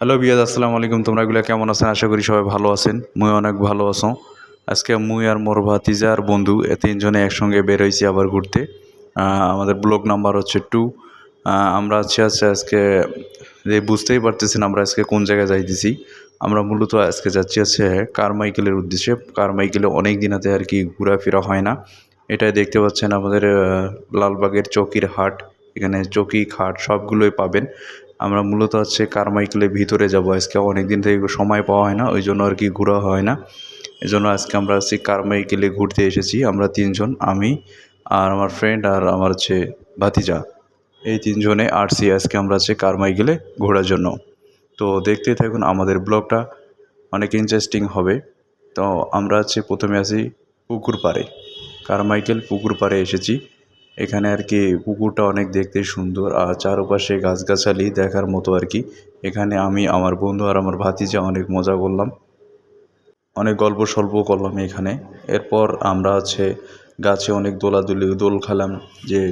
Hello বিয়াজ, আসসালামু আলাইকুম। তোমরা এগুলো কেমন আছেন? আশা করি সবাই ভালো আছেন। মুই অনেক ভালো আছো। আজকে মুই আর মোর ভাতিজা আর বন্ধু তিনজনে একসঙ্গে বের হয়েছি আবার ঘুরতে। আমাদের ব্লগ নাম্বার হচ্ছে 2। আমরা আজকে বুঝতেই পারতেছেন আমরা আজকে কোন জায়গায় যাইতেছি। আমরা মূলত আজকে যাচ্ছি কারমাইকেলের উদ্দেশ্যে। কারমাইকেলে অনেক দিন আর কি ঘোরাফেরা হয় না। এটাই দেখতে পাচ্ছেন আমাদের লালবাগের চৌকির হাট। এখানে চৌকি খাট সবগুলোই পাবেন। আমরা মূলত কারমাইকেলের ভিতরে যাব আজকে। অনেক দিন থেকে সময় পাওয়া হয় না, ওই জন্য আর কি ঘোরা হয় না। এই জন্য আজকে আমরা কারমাইকেলে ঘুরতে এসেছি। আমরা তিনজন, আমি আর আমার ফ্রেন্ড আর আমার ভাতিজা, এই তিনজনে আসছি আজকে আমরা কারমাইকেলে ঘোরার জন্য। তো দেখতে থাকুন, আমাদের ব্লগটা অনেক ইন্টারেস্টিং হবে। তো আমরা প্রথমে আসি পুকুর পাড়ে। কারমাইকেল পুকুর পাড়ে এসেছি। এখানে আর কি পুকুরটা অনেক দেখতে সুন্দর আর চারপাশে গাছগাছালি দেখার মতো আর কি। এখানে আমি, আমার বন্ধু আর আমার ভাতিজা অনেক মজা করলাম, অনেক গল্প সল্প করলাম এখানে। এরপর আমরা গাছে অনেক দোল খেলাম।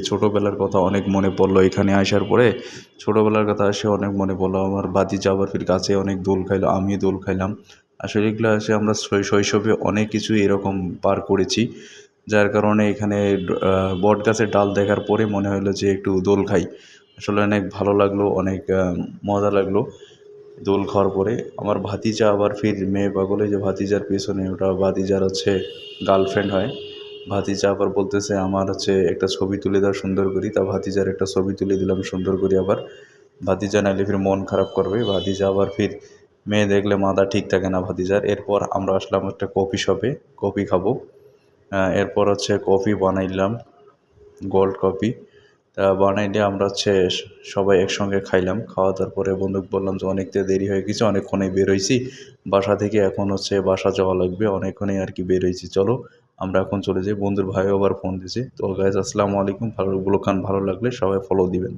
ছোটোবেলার কথা অনেক মনে পড়লো এখানে আসার পরে। ছোটোবেলার কথা অনেক মনে পড়লো। আমার ভাতিজা আবার ফির গাছে অনেক দোল খাইলো, আমি দোল খাইলাম। আসলে এগুলো আমরা শৈশবে অনেক কিছু এরকম পার করেছি, যার কারণে এখানে বট গাছের ডাল দেখার পরে মনে হলো যে একটু দোল খাই। আসলে অনেক ভালো লাগলো, অনেক মজা লাগলো দোল খাওয়ার পরে। আমার ভাতিজা আবার ফির মেয়ে পাগলে, যে ভাতিজার পেছনে, ওটা ভাতিজার গার্লফ্রেন্ড হয়। ভাতিজা আবার বলতেছে আমার একটা ছবি তুলে দাও সুন্দর করি। তা ভাতিজার একটা ছবি তুলে দিলাম সুন্দর করি। আবার ভাতিজা নাইলে ফির মন খারাপ করবে। ভাতিজা আবার ফির, মেয়ে দেখলে মাথা ঠিক থাকে না ভাতিজার। এরপর আমরা আসলাম একটা কফি শপে, কফি খাবো। এরপর কফি বানাইলাম, গোল্ড কফি। তা বানাইলে আমরা সবাই একসঙ্গে খাইলাম। খাওয়া দাওয়ার পরে বন্ধুকে বললাম যে অনেকটা দেরি হয়ে গেছে, অনেকক্ষণে বের হয়েছি বাসা থেকে, এখন বাসা যাওয়া লাগবে, অনেকক্ষণে আর কি বের হয়েছি, চলো আমরা এখন চলে যাই। বন্ধুর ভাইও আবার ফোন দিয়েছে। তো গাইজ, আসসালামু আলাইকুম। ব্লগখান ভালো লাগলে সবাই ফলো দিবেন।